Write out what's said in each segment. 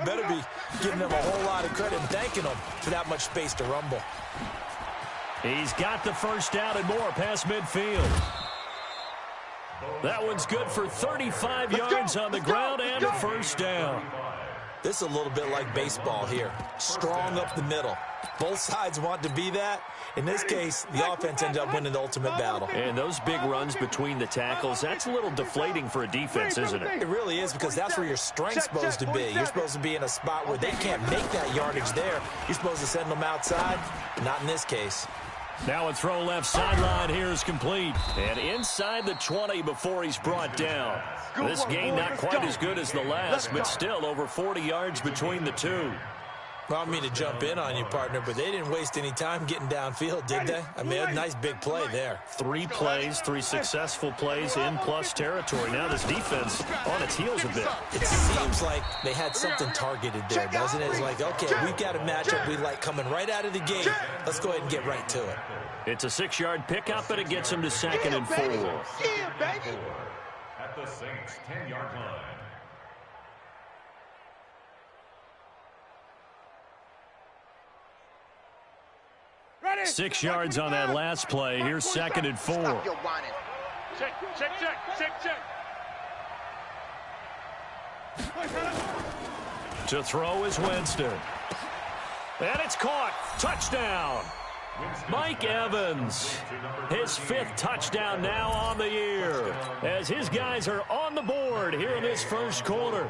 better be giving them a whole lot of credit and thanking them for that much space to rumble. He's got the first down and more past midfield. That one's good for 35 yards on the ground and a first down. This is a little bit like baseball here. Strong up the middle. Both sides want to be that. In this case, the offense ended up winning the ultimate battle. And those big runs between the tackles, that's a little deflating for a defense, isn't it? It really is, because that's where your strength's supposed to be. You're supposed to be in a spot where they can't make that yardage there. You're supposed to send them outside. Not in this case. Now a throw left sideline here is complete. And inside the 20 before he's brought down. This game not quite as good as the last, but still over 40 yards between the two. Well, I don't mean to jump in on you, partner, but they didn't waste any time getting downfield, did they? I mean, a nice big play there. 3 plays, 3 successful plays in plus territory. Now this defense on its heels a bit. It seems like they had something targeted there, doesn't it? It's like, okay, we've got a matchup we like coming right out of the gate. Let's go ahead and get right to it. It's a 6-yard pickup, and it gets him to 2nd and 4. At the Saints' 10-yard line. 6 yards on that last play. Here's 2nd and 4. Check. To throw is Winston. And it's caught. Touchdown. Mike Evans, his 5th touchdown now on the year, as his guys are on the board here in this first quarter.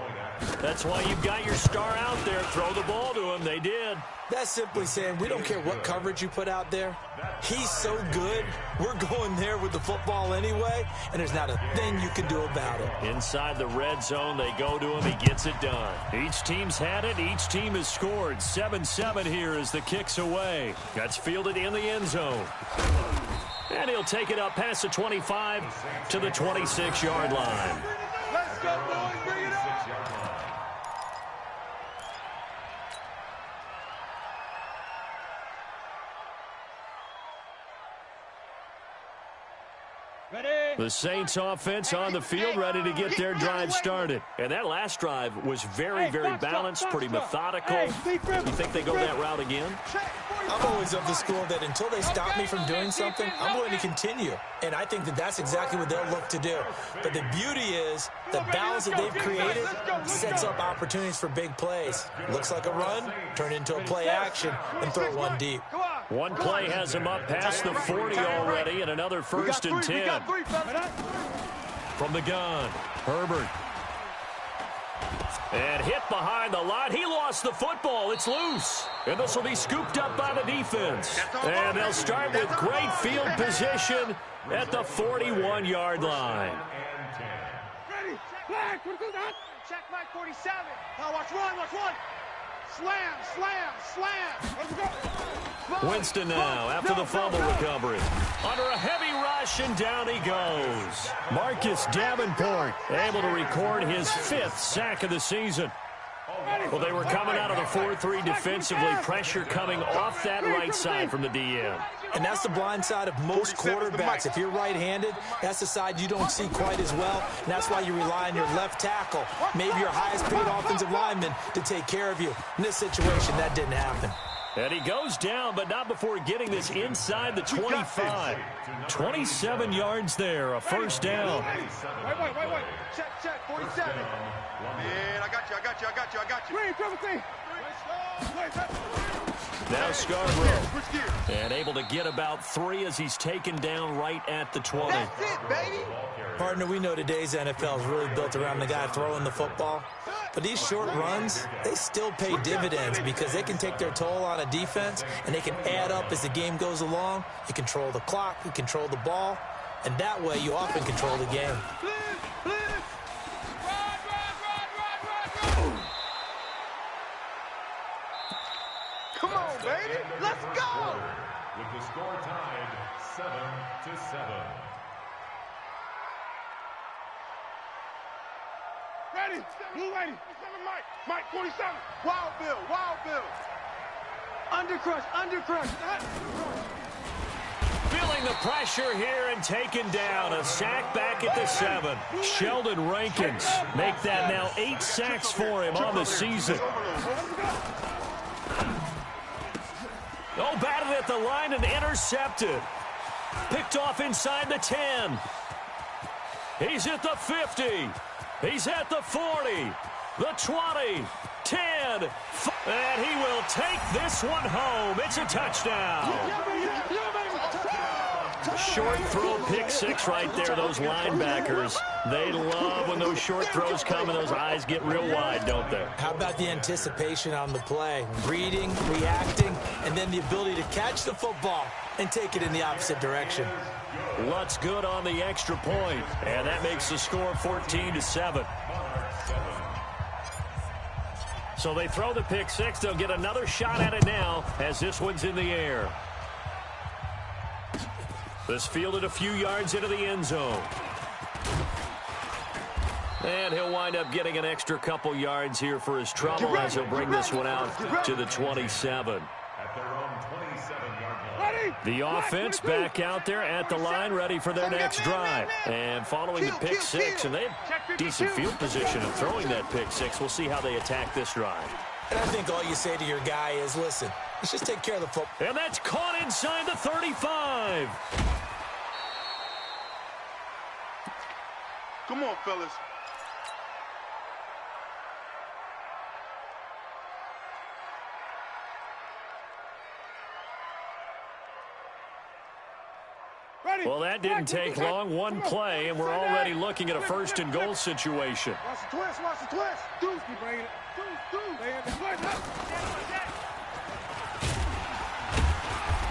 That's why you've got your star out there. Throw the ball to him. They did. That's simply saying we don't care what coverage you put out there. He's so good, we're going there with the football anyway, and there's not a thing you can do about it. Inside the red zone, they go to him. He gets it done. Each team's had it. Each team has scored. 7-7 here as the kick's away. That's fielded in the end zone. And he'll take it up past the 25 to the 26-yard line. Let's go, boys. Bring it up. The Saints offense on the field, ready to get their drive started. And that last drive was very, very balanced, pretty methodical. You think they go that route again? I'm always of the school that until they stop me from doing something, I'm going to continue. And I think that that's exactly what they'll look to do. But the beauty is the balance that they've created sets up opportunities for big plays. Looks like a run, turn into a play action, and throw one deep. One play has him up past the 40 already, and another 1st and 10. From the gun, Herbert. And hit behind the line. He lost the football. It's loose. And this will be scooped up by the defense. And they'll start with great field position at the 41-yard line. Ready. Flag. Check my 47. Now watch one. Slam. Let's go. Winston now after the fumble recovery. Under a heavy rush, and down he goes. Marcus Davenport able to record his 5th sack of the season. Well, they were coming out of the 4-3 defensively. Pressure coming off that right side from the DM. And that's the blind side of most quarterbacks. If you're right-handed, that's the side you don't see quite as well. And that's why you rely on your left tackle, maybe your highest-paid offensive lineman, to take care of you. In this situation, that didn't happen. And he goes down, but not before getting this inside the 25. 27 yards there, a first down. Wait. Check, 47. Man, I got you. Wait, now Scarborough. And able to get about 3 as he's taken down right at the 20. That's it, baby. Partner, we know today's NFL is really built around the guy throwing the football. But these short runs, they still pay dividends because they can take their toll on a defense, and they can add up as the game goes along. You control the clock, you control the ball, and that way you often control the game. Come on, baby. Let's go. With the score tied 7-7. Ready. Blue lady. Mike, 47. Wild Bill. Undercrush. Feeling the pressure here and taken down. A sack back at the 7. Sheldon Rankins make that now 8 sacks for him on the season. Oh, batted at the line and intercepted. Picked off inside the 10. He's at the 50. He's at the 40. The 20. 10. And he will take this one home. It's a touchdown. Short throw, pick 6 right there. Those linebackers, they love when those short throws come and those eyes get real wide, don't they? How about the anticipation on the play? Reading, reacting, and then the ability to catch the football and take it in the opposite direction. Lutz good on the extra point, and that makes the score 14-7. So they throw the pick 6. They'll get another shot at it now as this one's in the air. This fielded a few yards into the end zone. And he'll wind up getting an extra couple yards here for his trouble as he'll bring this one out to the 27. At their own 27-yard line. The offense back out there at the line, ready for their next drive. And following the pick 6, and they have decent field position of throwing that pick 6. We'll see how they attack this drive. And I think all you say to your guy is, listen, let's just take care of the football. And that's caught inside the 35. Come on, fellas. Well, that didn't take long. One play, and we're already looking at a 1st and goal situation. Watch the twist, watch the twist. Deuce, keep bringing it.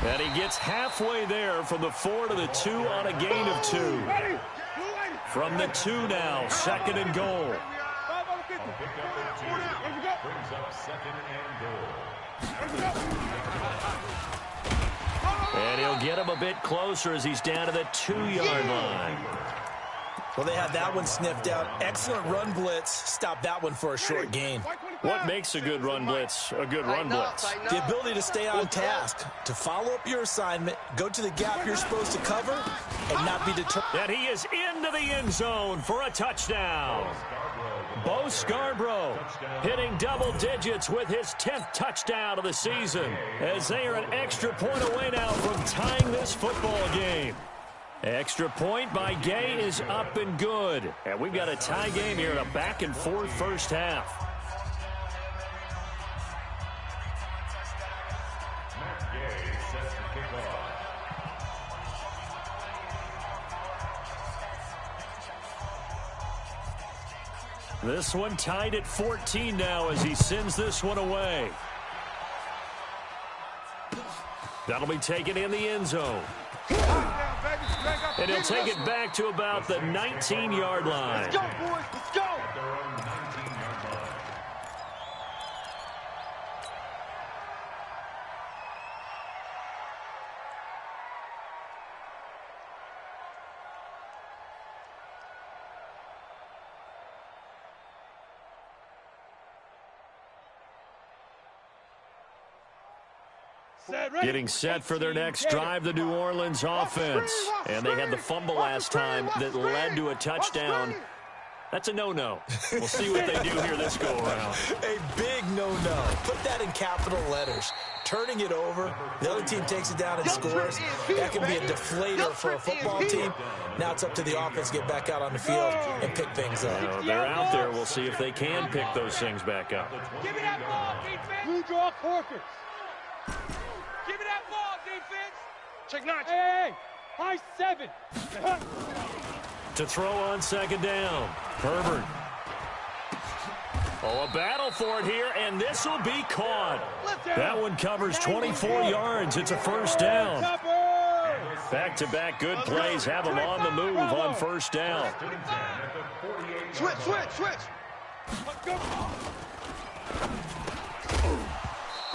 And he gets halfway there from the 4 to the 2 on a gain of 2. From the 2 now, 2nd and goal. Brings up 2nd and goal. And he'll get him a bit closer as he's down to the 2-yard line. Well, they had that one sniffed out. Excellent run blitz. Stop that one for a short gain. What makes a good run blitz a good run blitz? The ability to stay on task, to follow up your assignment, go to the gap you're supposed to cover, and not be deterred. And he is into the end zone for a touchdown. Bo Scarborough hitting double digits with his 10th touchdown of the season, as they are an extra point away now from tying this football game. Extra point by Gay is up and good. And we've got a tie game here in a back-and-forth first half. Matt Gay sets the kickoff. This one tied at 14 now as he sends this one away. That'll be taken in the end zone. And he'll take it back to about the 19-yard line. Let's go, boys. Let's go. At their own 19-yard line. Getting set for their next drive, the New Orleans offense. And they had the fumble last time that led to a touchdown. That's a no-no. We'll see what they do here this go-around. A big no-no. Put that in capital letters. Turning it over, the other team takes it down and scores. That can be a deflator for a football team. Now it's up to the offense to get back out on the field and pick things up. They're out there. We'll see if they can pick those things back up. Give me that ball, defense. Blue draw Corkers. Give me that ball, defense. Check 9. Hey, high 7. To throw on 2nd down. Herbert. Oh, a battle for it here, and this will be caught. That one covers 24 yards. It's a 1st down. Back-to-back good plays have them on the move on 1st down. Switch.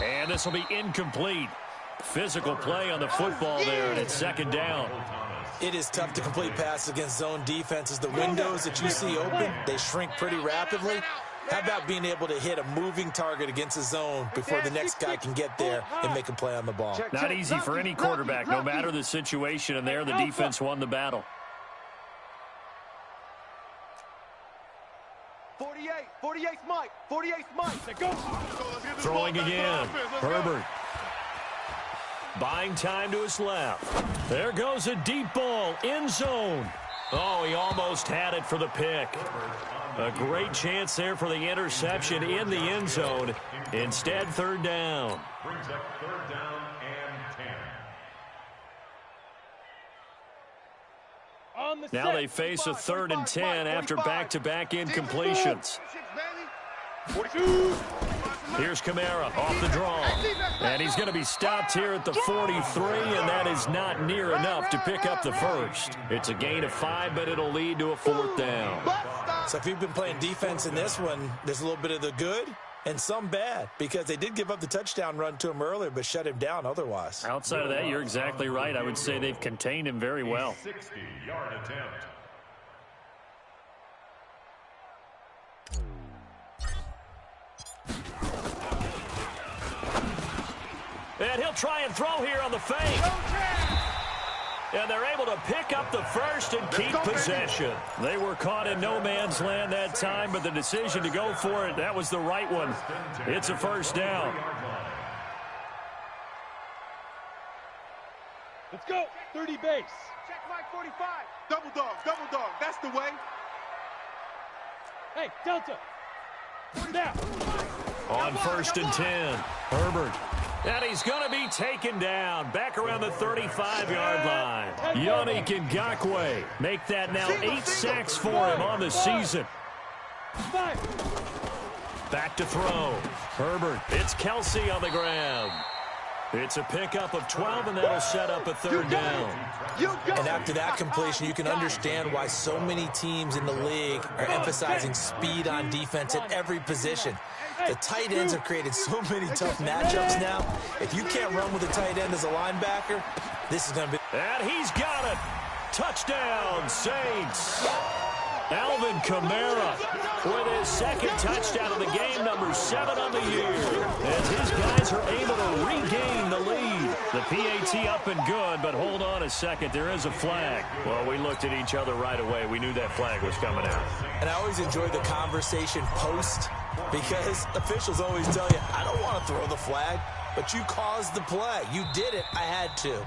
And this will be incomplete. Physical play on the football there, and it's 2nd down. It is tough to complete passes against zone defenses. The windows that you see open, they shrink pretty rapidly. How about being able to hit a moving target against a zone before the next guy can get there and make a play on the ball? Not easy for any quarterback, no matter the situation, and there the defense won the battle. 48's Mike. 48's Mike. Go. Throwing again. Herbert. Buying time to his left. There goes a deep ball. End zone. Oh, he almost had it for the pick. A great chance there for the interception in the end zone. Instead, third down. Brings up third down and 10. Now they face a 3rd and 10 after back-to-back incompletions. Here's Kamara off the draw. And he's going to be stopped here at the 43, and that is not near enough to pick up the first. It's a gain of 5, but it'll lead to a 4th down. So if you've been playing defense in this one, there's a little bit of the good and some bad, because they did give up the touchdown run to him earlier, but shut him down otherwise. Outside of that, you're exactly right. I would say they've contained him very well. 60-yard attempt. And he'll try and throw here on the fake. And they're able to pick up the first and keep possession. They were caught in no man's land that time, but the decision to go for it, that was the right one. It's a first down. Let's go. 30 base. Check Mike 45. Double dog. That's the way. Hey, Delta. Now. On 1st and 10, Herbert. And he's going to be taken down back around the 35-yard line. Yannick Ngakoue make that now 8 sacks for him on the season. Back to throw. Herbert. It's Kelsey on the ground. It's a pickup of 12, and that'll set up a 3rd down. And after that completion, you can understand why so many teams in the league are emphasizing speed on defense at every position. The tight ends have created so many tough matchups now. If you can't run with a tight end as a linebacker, this is going to be... And he's got it. Touchdown, Saints. Alvin Kamara with his 2nd touchdown of the game, number 7 on the year. As his guys are able to regain the lead. The PAT up and good, but hold on a second. There is a flag. Well, we looked at each other right away. We knew that flag was coming out. And I always enjoy the conversation post, because officials always tell you, I don't want to throw the flag, but you caused the play. You did it. I had to.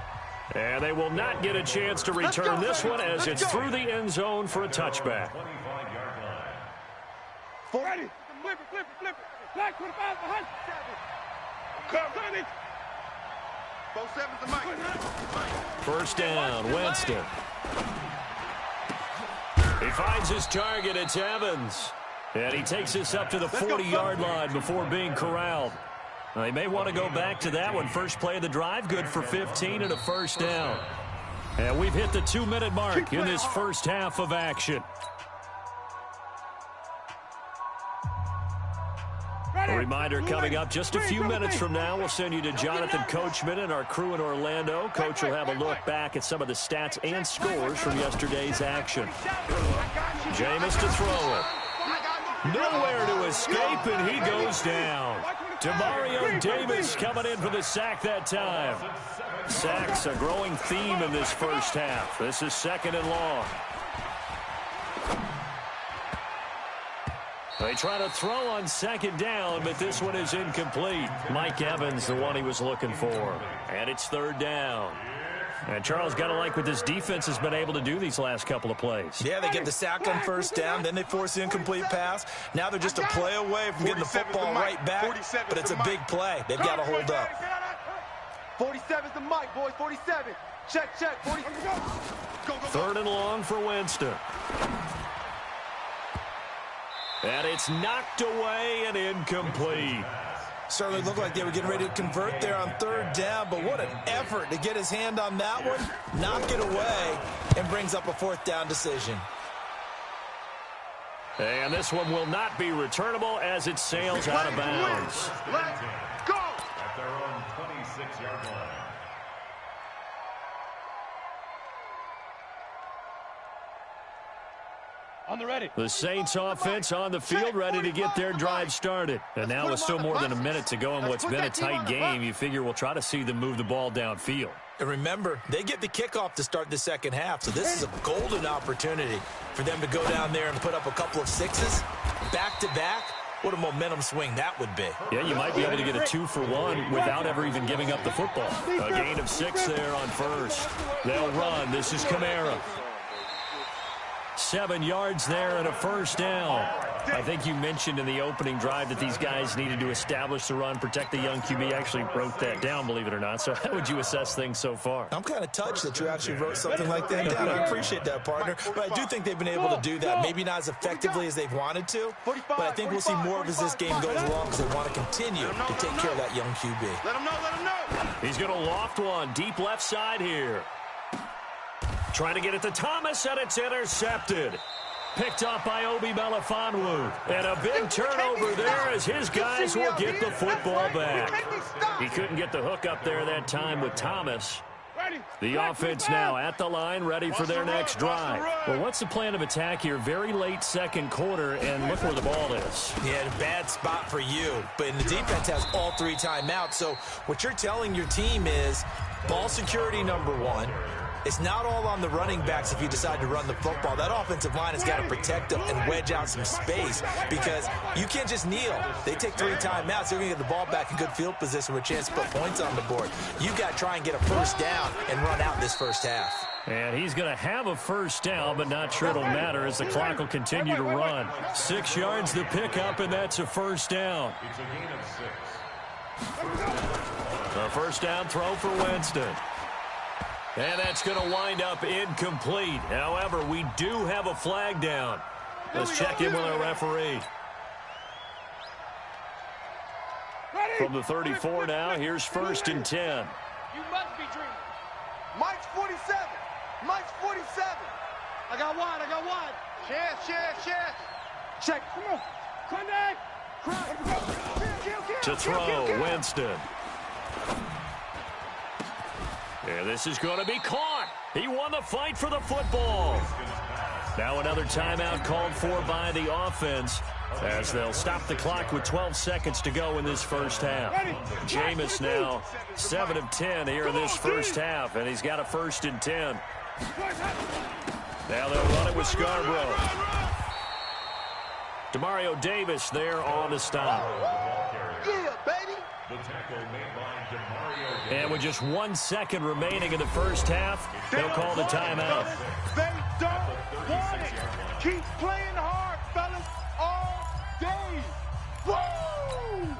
And they will not get a chance to return this one as it's through the end zone for a touchback. 25-yard line. Ready. Flip it. Black 25 behind. Come, it. Both sevens to Mike. First down, Winston. He finds his target. It's Evans. And he takes this up to the 40-yard line before being corralled. They may want to go back to that one. First play of the drive, good for 15 and a first down. And we've hit the 2-minute mark in this first half of action. A reminder coming up just a few minutes from now. We'll send you to Jonathan Coachman and our crew in Orlando. Coach will have a look back at some of the stats and scores from yesterday's action. Jameis to throw it. Nowhere to escape, and he goes down. Demario Davis coming in for the sack that time. Sacks a growing theme in this first half. This is 2nd and long. They try to throw on 2nd down, but this one is incomplete. Mike Evans, the one he was looking for. And it's 3rd down. And Charles, got to like what this defense has been able to do these last couple of plays. Yeah, they get the sack on 1st down, then they force the incomplete pass. Now they're just a play away from getting the football right back, but it's a big play. They've got to hold up. 47's the Mike, boys. 47. Check. 40. Go. 3rd and long for Winston. And it's knocked away and incomplete. Certainly looked like they were getting ready to convert there on 3rd down, but what an effort to get his hand on that one, knock it away, and brings up a 4th down decision. And this one will not be returnable as it sails out of bounds. Let's go. At their own 26-yard line. On the ready. The Saints offense on the field, ready to get their drive started. And now with still more than a minute to go in what's been a tight game, you figure we'll try to see them move the ball downfield. And remember, they get the kickoff to start the second half, so this is a golden opportunity for them to go down there and put up a couple of sixes back-to-back. What a momentum swing that would be. Yeah, you might be able to get a 2-for-1 without ever even giving up the football. A gain of 6 there on first. They'll run. This is Kamara. 7 yards there and a first down. I think you mentioned in the opening drive that these guys needed to establish the run, protect the young QB. Actually wrote that down, believe it or not. So how would you assess things so far? I'm kind of touched that you actually wrote something like that down. I appreciate that, partner. But I do think they've been able to do that. Maybe not as effectively as they've wanted to, but I think we'll see more of as this game goes along because they want to continue to take care of that young QB. Let him know, let him know. He's going to loft one deep left side here. Trying to get it to Thomas, and it's intercepted. Picked off by Obi Melifonwu. And a big turnover there as his guys will get the football back. He couldn't get the hook up there that time with Thomas. The offense now at the line, ready for their next drive. Well, what's the plan of attack here? Very late second quarter, and look where the ball is. Yeah, a bad spot for you. But the defense has all 3 timeouts. So what you're telling your team is ball security number 1. It's not all on the running backs if you decide to run the football. That offensive line has got to protect them and wedge out some space because you can't just kneel. They take 3 timeouts. They're going to get the ball back in good field position with a chance to put points on the board. You've got to try and get a first down and run out this first half. And he's going to have a first down, but not sure it'll matter as the clock will continue to run. 6 yards the pickup, and that's a first down. It's a gain of 6. A first down throw for Winston. And that's going to wind up incomplete. However, we do have a flag down. Let's check in with our referee. From the 34 now, here's 1st and 10. You must be dreaming. Mike's 47. Mike's 47. I got wide. Chance. Check. Come on. Connect. To throw, Winston. And this is going to be caught. He won the fight for the football. Now another timeout called for by the offense as they'll stop the clock with 12 seconds to go in this first half. Jameis now 7 of 10 here in this first half, and he's got a 1st and 10. Now they'll run it with Scarborough. Demario Davis there on the stop. Yeah, baby. The tackle made by Demario Davis. And with just 1 second remaining in the first half, they'll call the timeout. They don't want it. Keep playing hard, fellas, all day. Woo!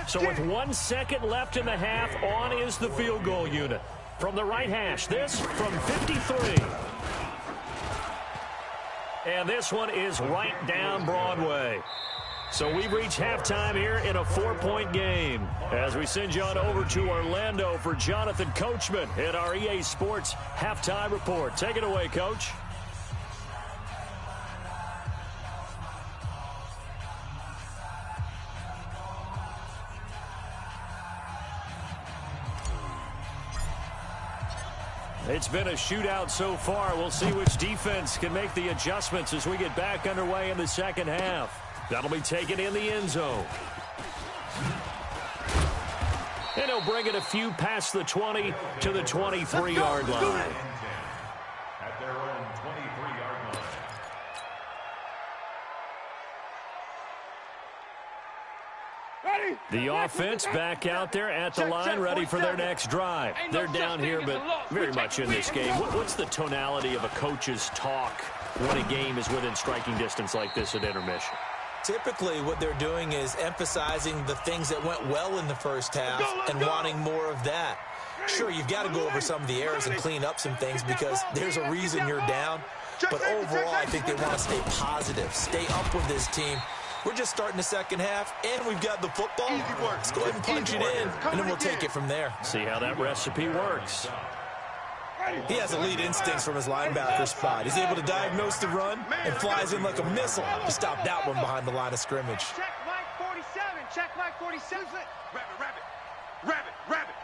So with 1 second left in the half, on is the field goal unit. From the right hash, this from 53. And this one is right down Broadway. So we've reached halftime here in a 4-point game. As we send you on over to Orlando for Jonathan Coachman in our EA Sports Halftime Report. Take it away, Coach. It's been a shootout so far. We'll see which defense can make the adjustments as we get back underway in the second half. That'll be taken in the end zone. And he'll bring it a few past the 20 to the 23-yard line. At their own 23-yard line. The offense back out there at the line, ready for their next drive. They're down here, but very much in this game. What's the tonality of a coach's talk when a game is within striking distance like this at intermission? Typically, what they're doing is emphasizing the things that went well in the first half and wanting more of that. Sure, you've got to go over some of the errors and clean up some things because there's a reason you're down. But overall, I think they want to stay positive, stay up with this team. We're just starting the second half, and we've got the football. Let's go ahead and punch it in, and then we'll take it from there. See how that recipe works. He has elite instincts from his linebacker spot. He's able to diagnose the run and flies in like a missile to stop that one behind the line of scrimmage. Check Mike 47. Check Mike 47. Rabbit.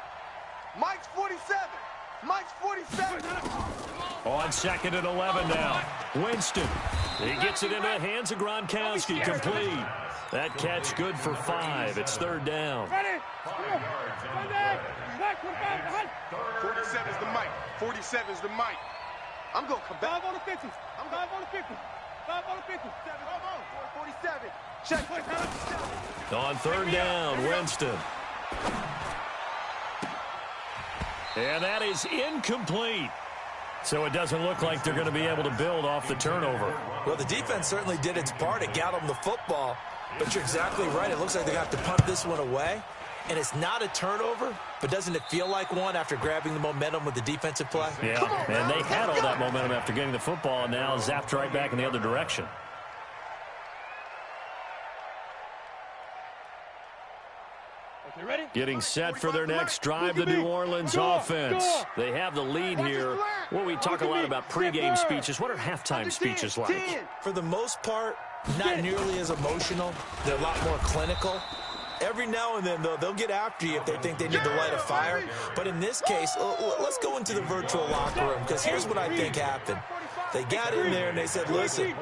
Mike's 47. Mike's 47. On 2nd and 11 now. Winston He gets it into the hands of Gronkowski, complete. That catch good for 5. It's third down. 47 is the mic. 47 is the mic. I'm going to come back. 5 on the 50. I'm 5 on the 50. 5 on the 50. 47. Check. On third down, Winston. And that is incomplete. So it doesn't look like they're going to be able to build off the turnover. Well, the defense certainly did its part. It got them the football. But you're exactly right. It looks like they're going to have to punt this one away. And it's not a turnover, but doesn't it feel like one after grabbing the momentum with the defensive play? Yeah, and they had all that momentum after getting the football, and now zapped right back in the other direction. Getting set for their next drive, the New Orleans offense. They have the lead here. Well, we talk a lot about pregame speeches. What are halftime speeches like? For the most part, not nearly as emotional. They're a lot more clinical. Every now and then, though, they'll get after you if they think they need to light a fire. But in this case, let's go into the virtual locker room, because here's what I think happened. They got in there and they said, listen,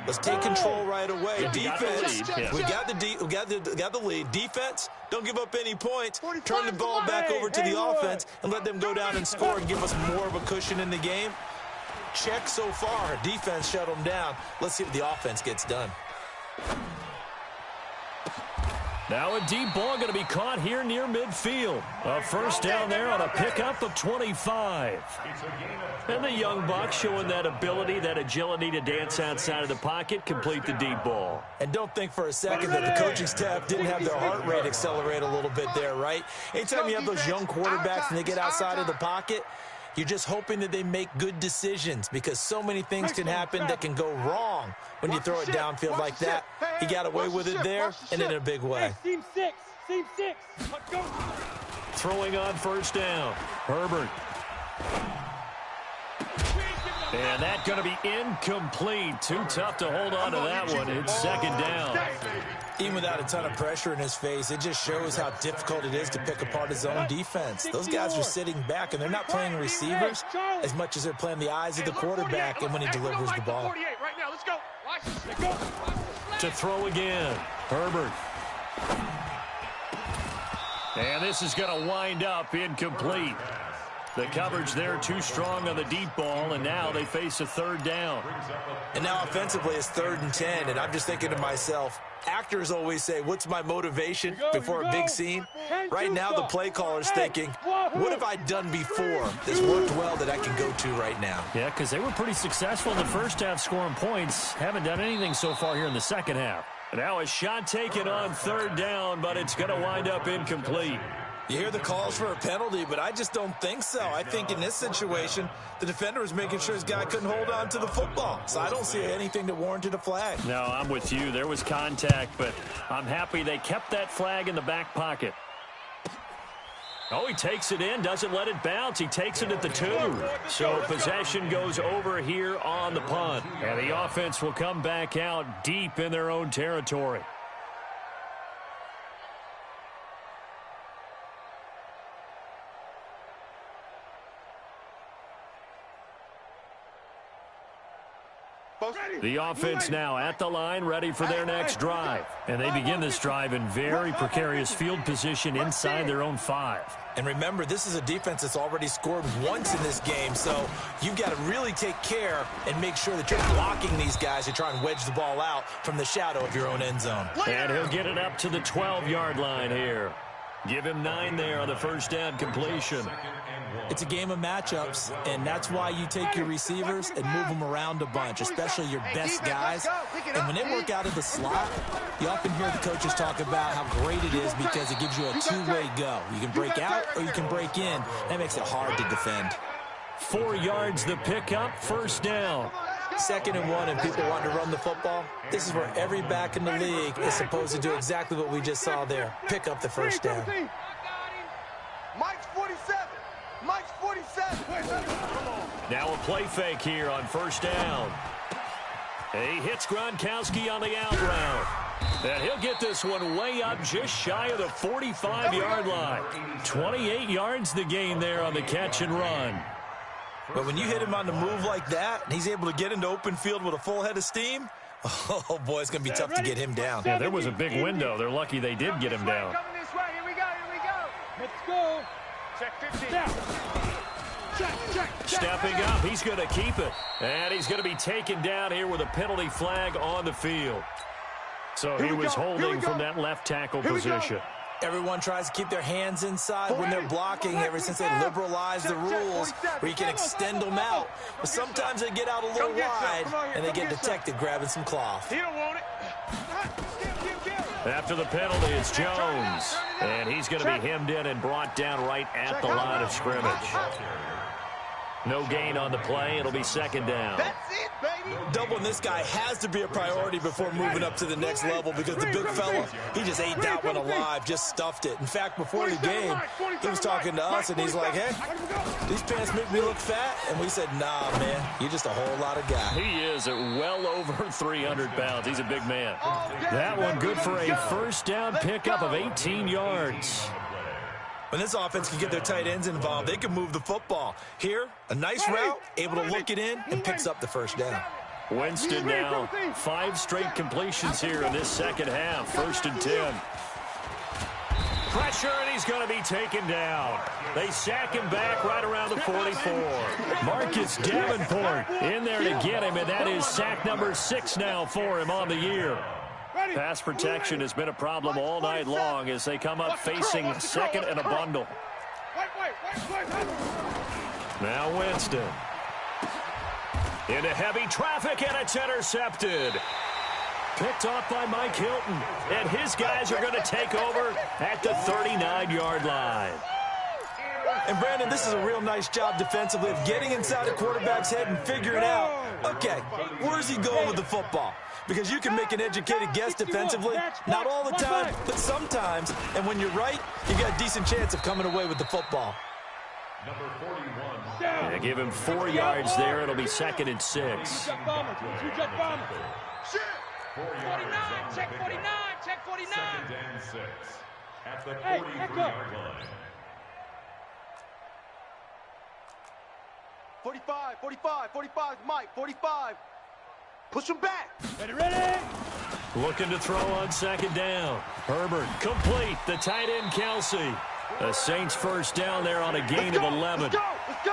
let's take control right away. Defense, we got the lead. Defense, don't give up any points. Turn the ball back over to the offense and let them go down and score and give us more of a cushion in the game. Check so far. Defense shut them down. Let's see if the offense gets done. Now a deep ball going to be caught here near midfield. A first down there on a pickup of 25. And the young buck showing that ability, that agility to dance outside of the pocket, complete the deep ball. And don't think for a second that the coaching staff didn't have their heart rate accelerate a little bit there, right? Anytime you have those young quarterbacks and they get outside of the pocket, you're just hoping that they make good decisions, because so many things can happen that can go wrong when you throw it downfield like that. He got away with it there and in a big way. Team 6. Let's go. Throwing on first down. Herbert. And that's going to be incomplete. Too tough to hold on to that one. It's second down. Even without a ton of pressure in his face, it just shows how difficult it is to pick apart his own defense. Those guys are sitting back, and they're not playing receivers as much as they're playing the eyes of the quarterback and when he delivers the ball. To throw again. Herbert. And this is going to wind up incomplete. The coverage there too strong on the deep ball, and now they face a third down. And now offensively it's 3rd and 10, and I'm just thinking to myself, actors always say, what's my motivation before a big scene? Right now the play caller's thinking, what have I done before that's worked well that I can go to right now? Yeah, because they were pretty successful in the first half scoring points. Haven't done anything so far here in the second half. Now a shot taken on third down, but it's going to wind up incomplete. You hear the calls for a penalty, but I just don't think so. I think in this situation, the defender was making sure his guy couldn't hold on to the football. So I don't see anything that warranted a flag. No, I'm with you. There was contact, but I'm happy they kept that flag in the back pocket. Oh, he takes it in, doesn't let it bounce. He takes it at the 2. So possession goes over here on the punt. And the offense will come back out deep in their own territory. The offense now at the line, ready for their next drive. And they begin this drive in very precarious field position inside their own 5. And remember, this is a defense that's already scored once in this game, so you've got to really take care and make sure that you're blocking these guys to try and wedge the ball out from the shadow of your own end zone. And he'll get it up to the 12-yard line here. Give him 9 there on the first down completion. It's a game of matchups, and that's why you take your receivers and move them around a bunch, especially your best guys. And when they work out of the slot, you often hear the coaches talk about how great it is because it gives you a two-way go. You can break out or you can break in. That makes it hard to defend. 4 yards the pickup, first down. 2nd and 1, and people want to run the football. This is where every back in the league is supposed to do exactly what we just saw there. Pick up the first down. Mike's 47. Mike's 47. Now a play fake here on first down. He hits Gronkowski on the out route. And he'll get this one way up just shy of the 45-yard line. 28 yards the gain there on the catch and run. But when you hit him on the move like that, and he's able to get into open field with a full head of steam, oh, boy, it's going to be tough to get him down. Yeah, there was a big window. They're lucky they did get him down. Coming this way. Here we go. Let's go. Check 15. Check. Stepping up, he's going to keep it. And he's going to be taken down here with a penalty flag on the field. So he was holding from that left tackle position. Everyone tries to keep their hands inside when they're blocking ever since they liberalized the rules where you can extend them out. But sometimes they get out a little wide and they get detected grabbing some cloth. He don't want it. After the penalty, it's Jones. And he's going to be hemmed in and brought down right at the line of scrimmage. No gain on the play. It'll be second down. That's it, baby. Doubling this guy has to be a priority before moving up to the next level because the big fella, he just ate that one alive, just stuffed it. In fact, before the game, he was talking to us, and he's like, hey, these pants make me look fat. And we said, nah, man, you're just a whole lot of guy. He is at well over 300 pounds. He's a big man. That one good for a first down pickup of 18 yards. When this offense can get their tight ends involved, they can move the football. Here, a nice route, able to look it in, and picks up the first down. Winston now 5 straight completions here in this second half. 1st and 10. Pressure, and he's going to be taken down. They sack him back right around the 44. Marcus Davenport in there to get him, and that is sack number 6 now for him on the year. Pass protection has been a problem all night long as they come up facing second and a bundle. Now Winston. Into heavy traffic, and it's intercepted. Picked off by Mike Hilton, and his guys are going to take over at the 39-yard line. And, Brandon, this is a real nice job defensively of getting inside the quarterback's head and figuring out, okay, where's he going with the football? Because you can make an educated guess defensively, not all the time, but sometimes. And when you're right, you got a decent chance of coming away with the football. Yeah, give him 4 yards there. It'll be 2nd and 6. 49, check 49, check 49. 2nd and 6 at the 43-yard line. 45, Mike, 45. Push him back. Ready? Looking to throw on 2nd down. Herbert complete. The tight end, Kelsey. The Saints first down there on a gain of 11. Let's go.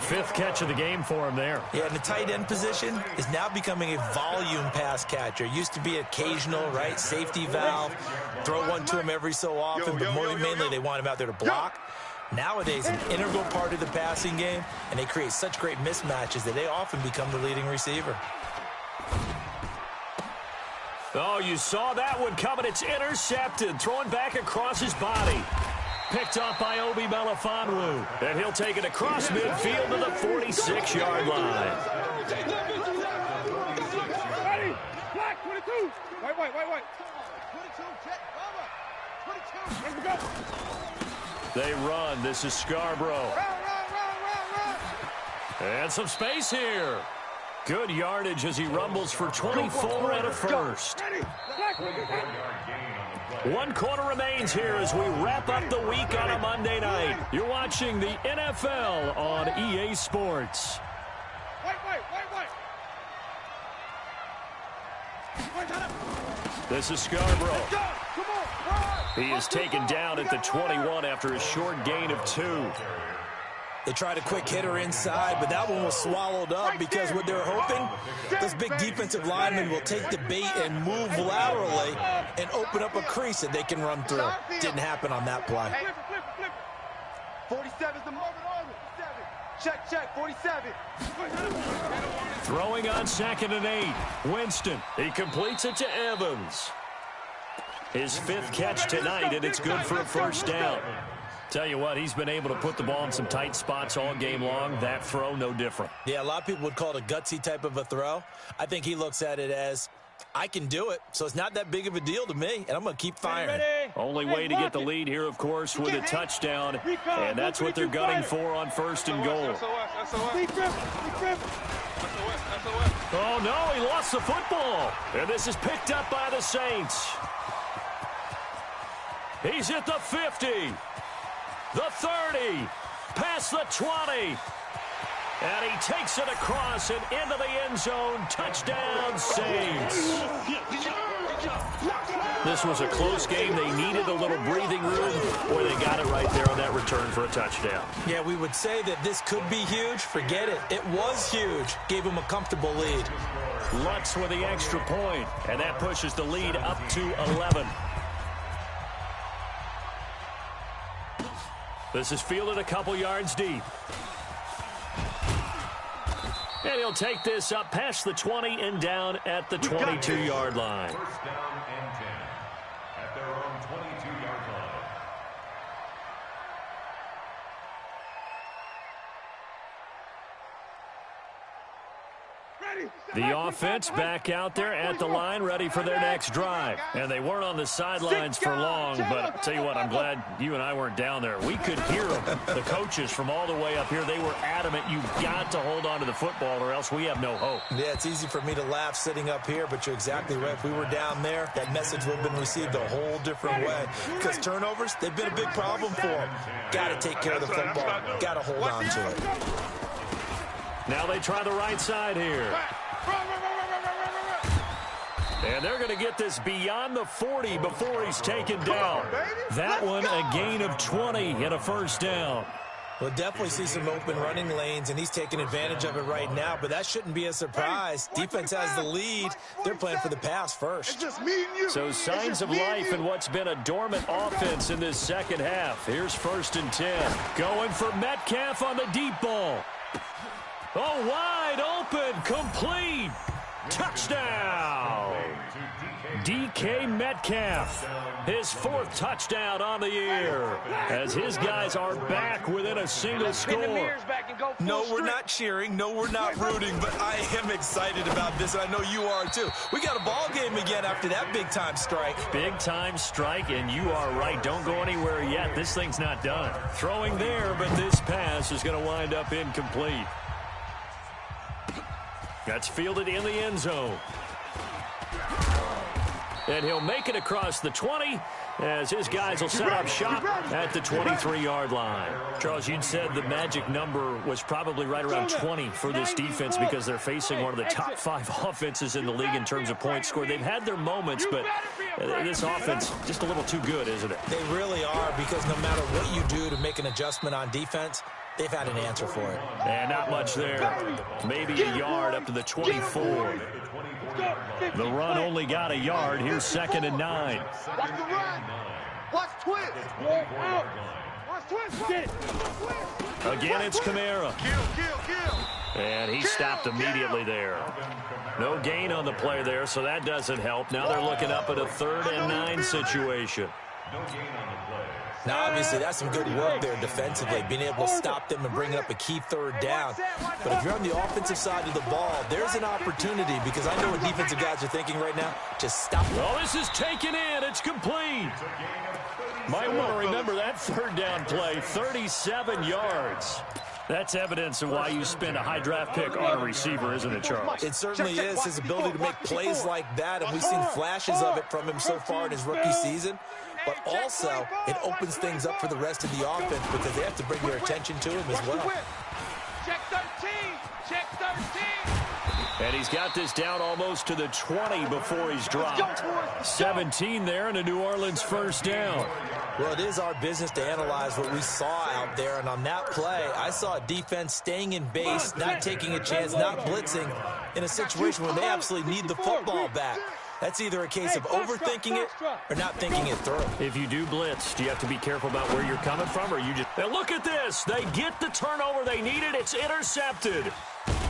5th catch of the game for him there. Yeah, and the tight end position is now becoming a volume pass catcher. Used to be occasional, right? Safety valve. Throw one to him every so often, but mainly they want him out there to block. Nowadays, an integral part of the passing game, and they create such great mismatches that they often become the leading receiver. Oh, you saw that one coming. It's intercepted. Thrown back across his body. Picked off by Obi Melifonwu. And he'll take it across midfield to the 46-yard line. Ready? Black, 22. White. 22. Let's go. They run. This is Scarborough. And some space here. Good yardage as he rumbles for 24 and a first. 1 quarter remains here as we wrap up the week on a Monday night. You're watching the NFL on EA Sports. This is Scarborough. He is taken down at the 21 after a short gain of 2. They tried a quick hitter inside, but that one was swallowed up because what they're hoping, those big defensive linemen will take the bait and move laterally and open up a crease that they can run through. Didn't happen on that play. 47 is the moment. Check, 47. Throwing on 2nd and 8. Winston. He completes it to Evans. His 5th catch tonight, and it's good for a first down. Tell you what, he's been able to put the ball in some tight spots all game long. That throw, no different. Yeah, a lot of people would call it a gutsy type of a throw. I think he looks at it as, I can do it, so it's not that big of a deal to me, and I'm going to keep firing. Only way to get the lead here, of course, with a touchdown, and that's what they're gunning for on 1st and goal. Oh, no, he lost the football, and this is picked up by the Saints. He's at the 50. The 30, past the 20, And he takes it across and into the end zone. Touchdown, Saints. This was a close game. They needed a little breathing room. Boy, they got it right there on that return for a touchdown. Yeah, we would say that this could be huge. Forget it. It was huge. Gave him a comfortable lead. Lutz with the extra point, and that pushes the lead up to 11. This is fielded a couple yards deep. And he'll take this up past the 20 and down at the 22-yard line. First down and 10 at their own 22-yard line. The offense back out there at the line, ready for their next drive. And they weren't on the sidelines for long, but I'll tell you what, I'm glad you and I weren't down there. We could hear them. The coaches from all the way up here, they were adamant, you've got to hold on to the football or else we have no hope. Yeah, it's easy for me to laugh sitting up here, but you're exactly right. If we were down there, that message would have been received a whole different way. Because turnovers, they've been a big problem for them. Got to take care of the football. Got to hold on to it. Now they try the right side here. And they're going to get this beyond the 40 before he's taken down. That one, a gain of 20 and a first down. We'll definitely see some open running lanes, and he's taking advantage of it right now, but that shouldn't be a surprise. Defense has the lead. They're playing for the pass first. So signs of life in what's been a dormant offense in this second half. Here's 1st and 10. Going for Metcalf on the deep ball. Oh, wide open, complete. Touchdown! DK Metcalf, his 4th touchdown on the year, as his guys are back within a single score. No, we're not cheering. No, we're not rooting, but I am excited about this, and I know you are too. We got a ball game again after that big-time strike. Big-time strike, and you are right. Don't go anywhere yet. This thing's not done. Throwing there, but this pass is going to wind up incomplete. That's fielded in the end zone. And he'll make it across the 20 as his guys will set up shop at the 23-yard line. Charles, you'd said the magic number was probably right around 20 for this defense because they're facing one of the top 5 offenses in the league in terms of points scored. They've had their moments, but this offense just a little too good, isn't it? They really are, because no matter what you do to make an adjustment on defense, they've had an answer for it. And not much there. Maybe a yard up to the 24. The run only got a yard. Here's 2nd and 9. Watch the run. Watch twist. Out. Watch twist. Again, it's Kamara. Kill. And he stopped immediately there. No gain on the play there, so that doesn't help. Now they're looking up at a 3rd and 9 situation. No gain on the play. Now, obviously, that's some good work there defensively, being able to stop them and bring up a key 3rd down. But if you're on the offensive side of the ball, there's an opportunity, because I know what defensive guys are thinking right now. Just stop them. Oh, this is taken in. It's complete. Might want to remember that 3rd down play, 37 yards. That's evidence of why you spend a high draft pick on a receiver, isn't it, Charles? It certainly is, his ability to make plays like that, and we've seen flashes of it from him so far in his rookie season. But also, it opens things up for the rest of the offense because they have to bring their attention to him as well. Check 13. Check 13. And he's got this down almost to the 20 before he's dropped. 17 there and a New Orleans 1st down. Well, it is our business to analyze what we saw out there, and on that play, I saw a defense staying in base, not taking a chance, not blitzing in a situation where they absolutely need the football back. That's either a case of overthinking it or not thinking it through. If you do blitz, do you have to be careful about where you're coming from, or you just... Now look at this. They get the turnover they needed. It's intercepted.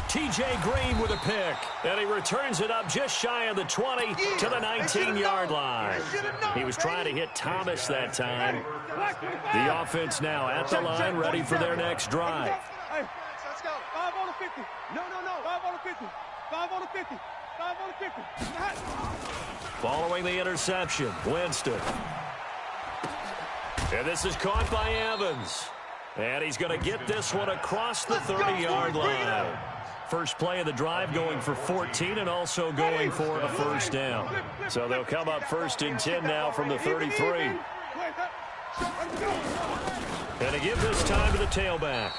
T.J. Green with a pick, and he returns it up just shy of the 20 to the 19-yard line. He was trying to hit Thomas that time. The offense now at the line, ready for their next drive. Hey, let's go. 5 on the 50. No. 5 on the 50. 5 on the 50. 5 on the 50. Following the interception, Winston. And this is caught by Evans. And he's going to get this one across the 30-yard line. First play of the drive going for 14 and also going for a 1st down. So they'll come up 1st and 10 now from the 33. And to give this time to the tailback.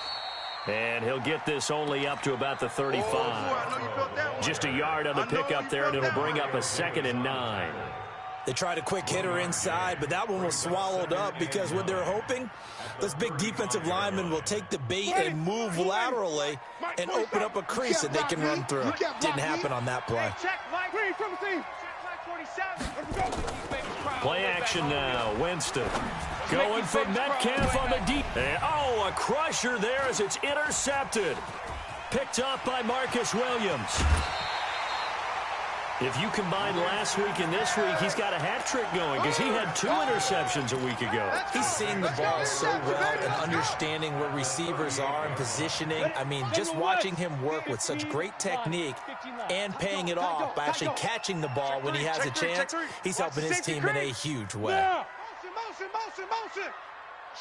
And he'll get this only up to about the 35. Just a yard on the pickup there, and it'll bring up a 2nd and 9. They tried a quick hitter inside, but that one was swallowed up because what they're hoping, this big defensive lineman will take the bait and move laterally and open up a crease that they can run through. Didn't happen on that play. Play action now. Winston going for Metcalf on the deep. Oh, a crusher there as it's intercepted. Picked up by Marcus Williams. If you combine last week and this week, he's got a hat trick going because he had 2 interceptions a week ago. He's seeing the ball so well and understanding where receivers are and positioning. I mean, just watching him work with such great technique and paying it off by actually catching the ball when he has a chance, he's helping his team in a huge way. Motion.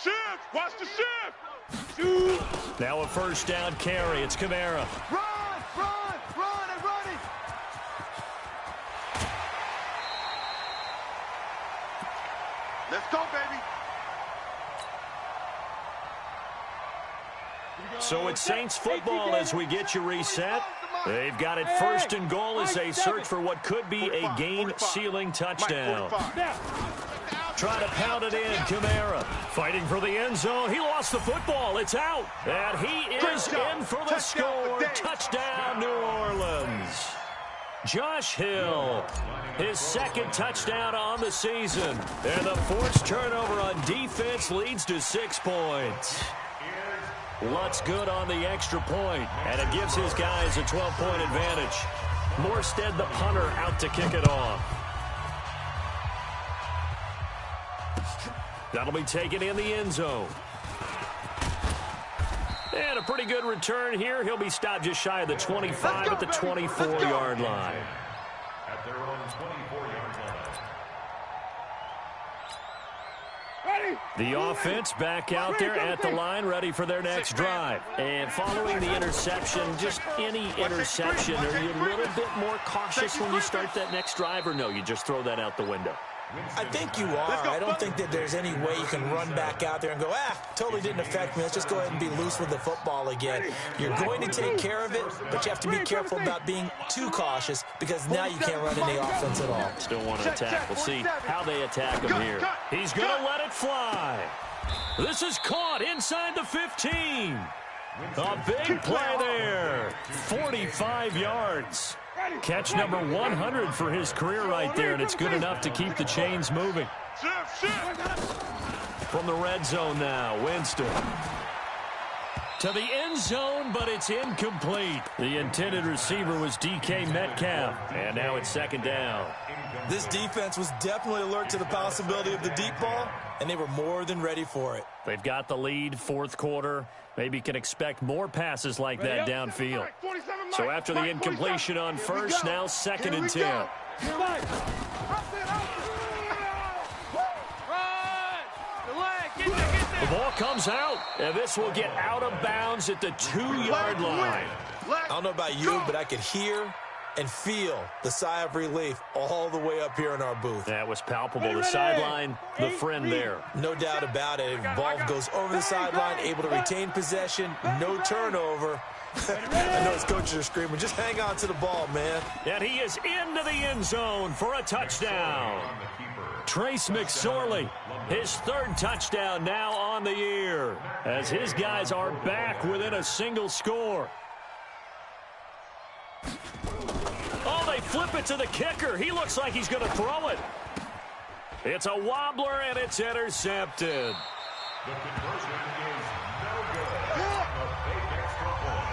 Shift. Watch the shift. Now a first down carry. It's Kamara. Run and run it. Let's go, baby. So it's Saints football as we get you reset. They've got it 1st and goal as they search for what could be a game-sealing touchdown. Try to pound it in, Kamara. Fighting for the end zone. He lost the football. It's out. And he is in for the score. Touchdown, New Orleans. Josh Hill, his 2nd touchdown on the season. And the forced turnover on defense leads to 6 points. Lutz good on the extra point, and it gives his guys a 12-point advantage. Morstead, the punter, out to kick it off. That'll be taken in the end zone. And a pretty good return here. He'll be stopped just shy of the 25 at the 24-yard line. At their own 24-yard line. The offense back out there at the line, ready for their next drive. And following the interception, just any interception, are you a little bit more cautious when you start that next drive, or no, you just throw that out the window? I think you are. I don't think that there's any way you can run back out there and go, totally didn't affect me. Let's just go ahead and be loose with the football again. You're going to take care of it, but you have to be careful about being too cautious because now you can't run any offense at all. Still want to attack. We'll see how they attack him here. He's going to let it fly. This is caught inside the 15. A big play there. 45 yards. Catch number 100 for his career right there, and it's good enough to keep the chains moving. From the red zone now, Winston. To the end zone, but it's incomplete. The intended receiver was DK Metcalf, and now it's 2nd down. This defense was definitely alert to the possibility of the deep ball, and they were more than ready for it. They've got the lead, 4th quarter. Maybe can expect more passes like that downfield. So after the incompletion on first, now 2nd and 10. The ball comes out, and this will get out of bounds at the 2-yard line. I don't know about you, but I could hear and feel the sigh of relief all the way up here in our booth. That was palpable. The sideline, the friend there. No doubt about it. Ball goes over the sideline, able to retain possession, no turnover. I know his coaches are screaming, just hang on to the ball, man. And he is into the end zone for a touchdown. Trace McSorley, his 3rd touchdown now on the year, as his guys are back within a single score. Oh, they flip it to the kicker. He looks like he's going to throw it. It's a wobbler, and it's intercepted. The conversion is no good. A big extra point.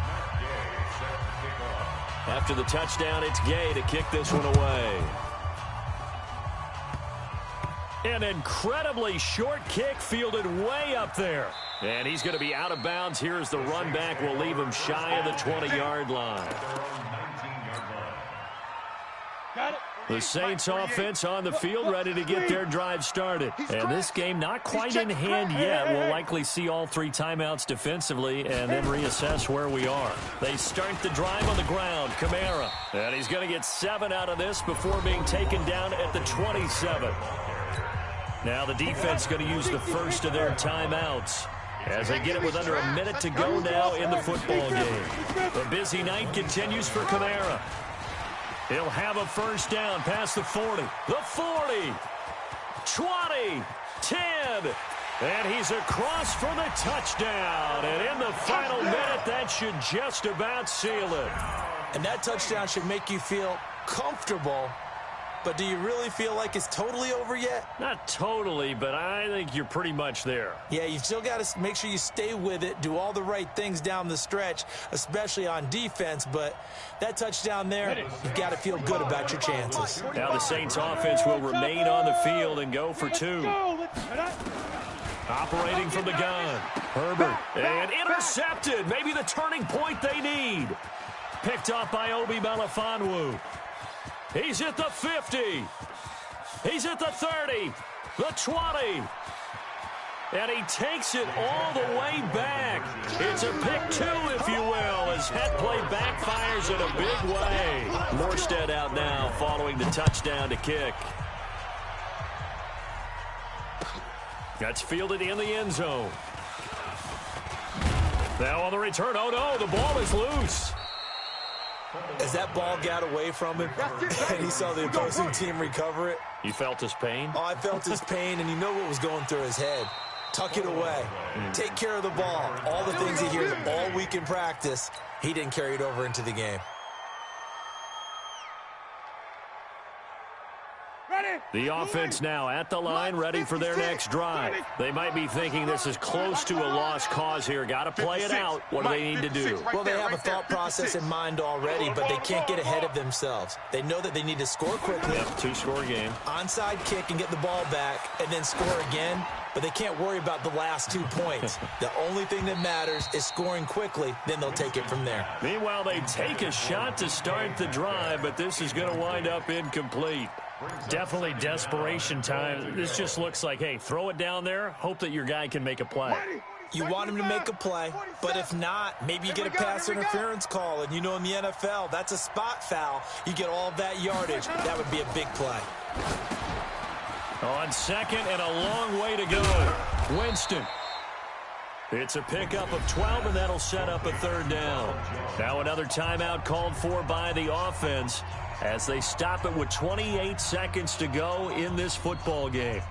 Matt Gay set to kick off. After the touchdown, it's Gay to kick this one away. An incredibly short kick fielded way up there. And he's going to be out of bounds here as the run back will leave him shy of the 20-yard line. The Saints offense on the field ready to get their drive started. And this game not quite in hand yet. We'll likely see all 3 timeouts defensively and then reassess where we are. They start the drive on the ground. Kamara. And he's going to get 7 out of this before being taken down at the 27. Now the defense going to use the first of their timeouts as they get it with under a minute to go now in the football game. The busy night continues for Kamara. He'll have a first down past the 40, the 40, 20, 10, and he's across for the touchdown. And in the final minute, that should just about seal it. And that touchdown should make you feel comfortable. But do you really feel like it's totally over yet? Not totally, but I think you're pretty much there. Yeah, you still got to make sure you stay with it, do all the right things down the stretch, especially on defense. But that touchdown there, you've got to feel good about your chances. Now the Saints offense will remain on the field and go for two. Operating from the gun. Herbert. And intercepted. Maybe the turning point they need. Picked up by Obi Melifonwu. He's at the 50. He's at the 30. The 20. And he takes it all the way back. It's a pick two, if you will, as head play backfires in a big way. Morstead out now following the touchdown to kick. That's fielded in the end zone. Now on the return. Oh, no, the ball is loose. As that ball got away from him and he saw the opposing team recover it. You felt his pain? Oh, I felt his pain, and you know what was going through his head. Tuck it away. Take care of the ball. All the things he hears all week in practice, he didn't carry it over into the game. The offense now at the line, ready for their next drive. They might be thinking this is close to a lost cause here. Got to play it out. What do they need to do? Well, they have a thought process in mind already, but they can't get ahead of themselves. They know that they need to score quickly. Yep, two-score game. Onside kick and get the ball back, and then score again. But they can't worry about the last 2 points. The only thing that matters is scoring quickly. Then they'll take it from there. Meanwhile, they take a shot to start the drive, but this is going to wind up incomplete. Definitely desperation time. This just looks like, hey, throw it down there, hope that your guy can make a play. You want him to make a play, but if not, maybe you get a pass interference call. And you know in the NFL, that's a spot foul. You get all of that yardage. That would be a big play. On second and a long way to go. Winston. It's a pickup of 12, and that'll set up a third down. Now another timeout called for by the offense as they stop it with 28 seconds to go in this football game.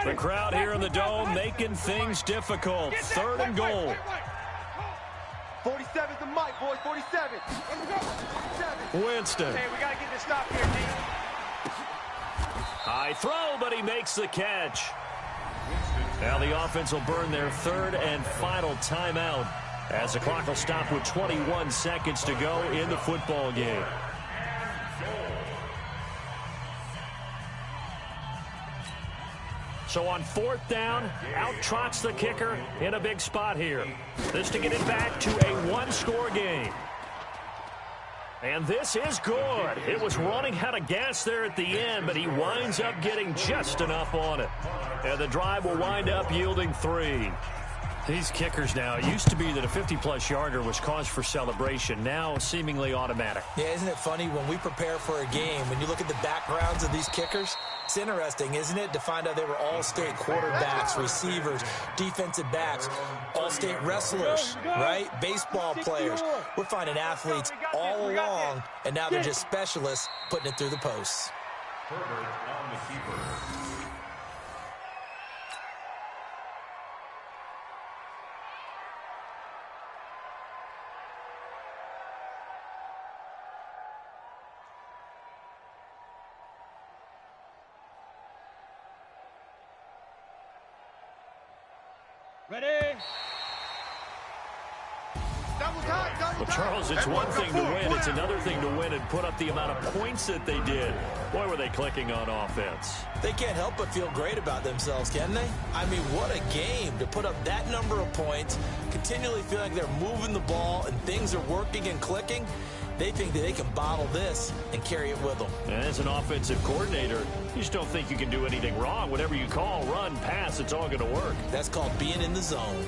The crowd here in the Dome making things difficult. Third and goal. 47's the mic, boys. 47. Winston. Hey, we got to get this stop here, D. High throw, but he makes the catch. Now the offense will burn their third and final timeout as the clock will stop with 21 seconds to go in the football game. So on fourth down, out trots the kicker in a big spot here. This to get it back to a one-score game. And this is good. It was running out of gas there at the end, but he winds up getting just enough on it. And the drive will wind up yielding 3. These kickers now, it used to be that a 50-plus yarder was cause for celebration. Now seemingly automatic. Yeah, isn't it funny when we prepare for a game, when you look at the backgrounds of these kickers, it's interesting, isn't it, to find out they were all-state quarterbacks, receivers, defensive backs, all-state wrestlers, right? Baseball players. We're finding athletes all along, and now they're just specialists putting it through the posts. Herbert on the keeper. Ready? Well, Charles, it's one thing to win. It's another thing to win and put up the amount of points that they did. Boy, were they clicking on offense. They can't help but feel great about themselves, can they? I mean, what a game to put up that number of points, continually feeling like they're moving the ball and things are working and clicking. They think that they can bottle this and carry it with them. And as an offensive coordinator, you just don't think you can do anything wrong. Whatever you call, run, pass, it's all going to work. That's called being in the zone.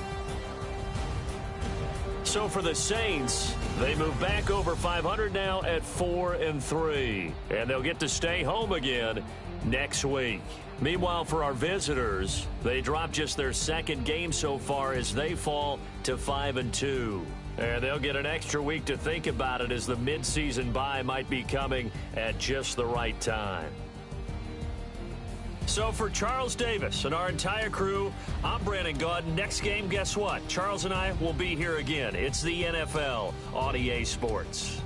So for the Saints, they move back over 500 now at 4-3. And they'll get to stay home again next week. Meanwhile, for our visitors, they drop just their second game so far as they fall to 5-2. And they'll get an extra week to think about it as the midseason bye might be coming at just the right time. So for Charles Davis and our entire crew, I'm Brandon Gaudin. Next game, guess what? Charles and I will be here again. It's the NFL on EA Sports.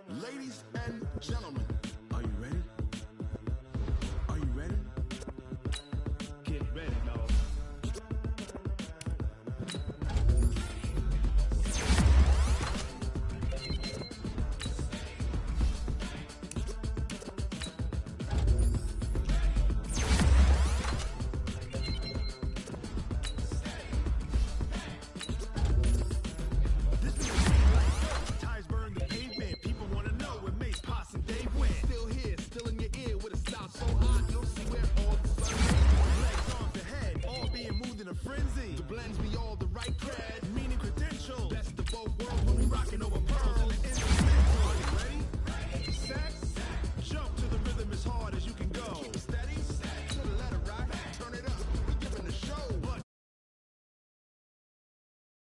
Ladies and gentlemen, are you ready?